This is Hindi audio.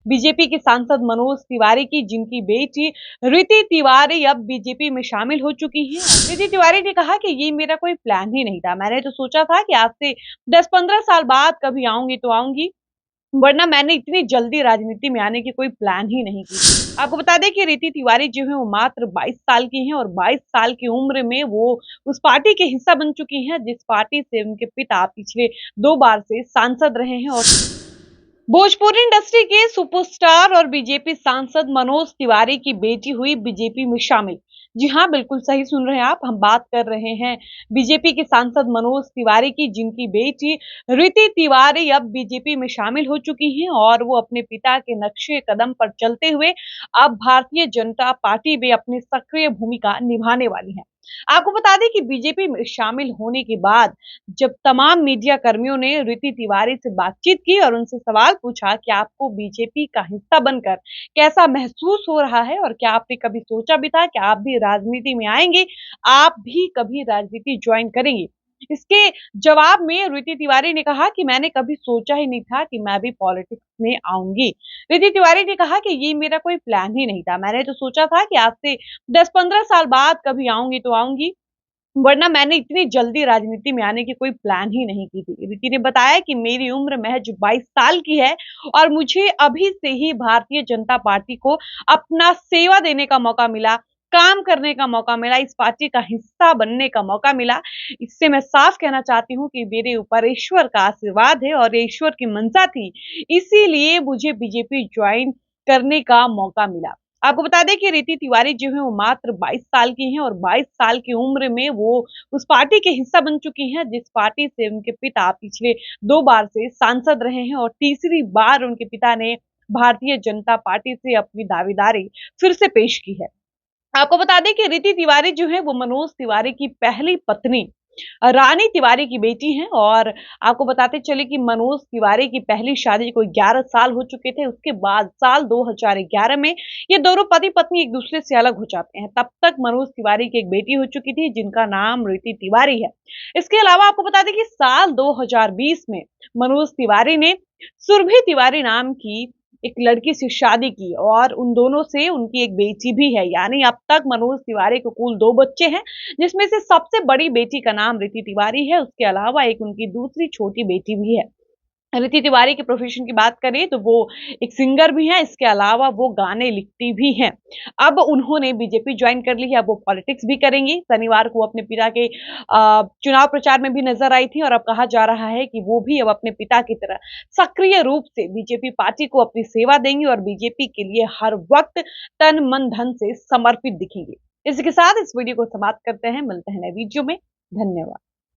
बीजेपी के सांसद मनोज तिवारी की, जिनकी बेटी रीति तिवारी अब बीजेपी में शामिल हो चुकी हैं। रीति तिवारी ने कहा कि ये मेरा कोई प्लान ही नहीं था। मैंने तो सोचा था कि आज से 10-15 साल बाद कभी आऊंगी तो आऊंगी, वरना मैंने इतनी जल्दी राजनीति में आने की कोई प्लान ही नहीं की। आपको बता दें कि रीति तिवारी जो है वो मात्र 22 साल की हैं और 22 साल की उम्र में वो उस पार्टी के हिस्सा बन चुकी हैं जिस पार्टी से उनके पिता पिछले 2 बार से सांसद रहे हैं। और भोजपुरी इंडस्ट्री के सुपरस्टार और बीजेपी सांसद मनोज तिवारी की बेटी हुई बीजेपी में शामिल। जी हाँ, बिल्कुल सही सुन रहे हैं आप। हम बात कर रहे हैं बीजेपी के सांसद मनोज तिवारी की, जिनकी बेटी रीति तिवारी अब बीजेपी में शामिल हो चुकी हैं और वो अपने पिता के नक्शे कदम पर चलते हुए अब भारतीय जनता पार्टी में अपनी सक्रिय भूमिका निभाने वाली हैं। आपको बता दें कि बीजेपी में शामिल होने के बाद जब तमाम मीडिया कर्मियों ने रीति तिवारी से बातचीत की और उनसे सवाल पूछा कि आपको बीजेपी का हिस्सा बनकर कैसा महसूस हो रहा है और क्या आपने कभी सोचा भी था कि आप भी राजनीति में आएंगे, आप भी कभी राजनीति ज्वाइन करेंगे। इसके जवाब में रीति तिवारी ने कहा कि मैंने कभी सोचा ही नहीं था कि मैं भी पॉलिटिक्स में आऊंगी। रीति तिवारी ने कहा कि ये मेरा कोई प्लान ही नहीं था। मैंने तो सोचा था कि आज से 10-15 साल बाद कभी आऊंगी तो आऊंगी, वरना मैंने इतनी जल्दी राजनीति में आने की कोई प्लान ही नहीं की थी। रिकी ने बताया कि मेरी उम्र महज 22 साल की है और मुझे अभी से ही भारतीय जनता पार्टी को अपना सेवा देने का मौका मिला, काम करने का मौका मिला, इस पार्टी का हिस्सा बनने का मौका मिला। इससे मैं साफ कहना चाहती हूँ कि मेरे ऊपर ईश्वर का आशीर्वाद है और ईश्वर की मंशा थी, इसीलिए मुझे बीजेपी ज्वाइन करने का मौका मिला। आपको बता दें कि रीति तिवारी जो है वो मात्र 22 साल की हैं और 22 साल की उम्र में वो उस पार्टी के हिस्सा बन चुकी हैं जिस पार्टी से उनके पिता पिछले 2 बार से सांसद रहे हैं और तीसरी बार उनके पिता ने भारतीय जनता पार्टी से अपनी दावेदारी फिर से पेश की है। आपको बता दें कि रीति तिवारी जो है वो मनोज तिवारी की पहली पत्नी रानी तिवारी की बेटी हैं और आपको बताते चले कि मनोज तिवारी की पहली शादी को 11 साल हो चुके थे। उसके बाद साल 2011 में ये दोनों पति पत्नी एक दूसरे से अलग हो जाते हैं। तब तक मनोज तिवारी की एक बेटी हो चुकी थी जिनका नाम रीति तिवारी है। इसके अलावा आपको बता दें कि साल 2020 में मनोज तिवारी ने सुरभि तिवारी नाम की एक लड़की से शादी की और उन दोनों से उनकी एक बेटी भी है। यानी अब तक मनोज तिवारी को कुल 2 बच्चे हैं, जिसमें से सबसे बड़ी बेटी का नाम रीति तिवारी है। उसके अलावा एक उनकी दूसरी छोटी बेटी भी है। रीति तिवारी के प्रोफेशन की बात करें तो वो एक सिंगर भी हैं, इसके अलावा वो गाने लिखती भी हैं। अब उन्होंने बीजेपी ज्वाइन कर ली है, अब वो पॉलिटिक्स भी करेंगी। शनिवार को अपने पिता के चुनाव प्रचार में भी नजर आई थी और अब कहा जा रहा है कि वो भी अब अपने पिता की तरह सक्रिय रूप से बीजेपी पार्टी को अपनी सेवा देंगी और बीजेपी के लिए हर वक्त तन मन धन से समर्पित दिखेंगे। इसी के साथ इस वीडियो को समाप्त करते हैं, मिलते हैं नए वीडियो में। धन्यवाद।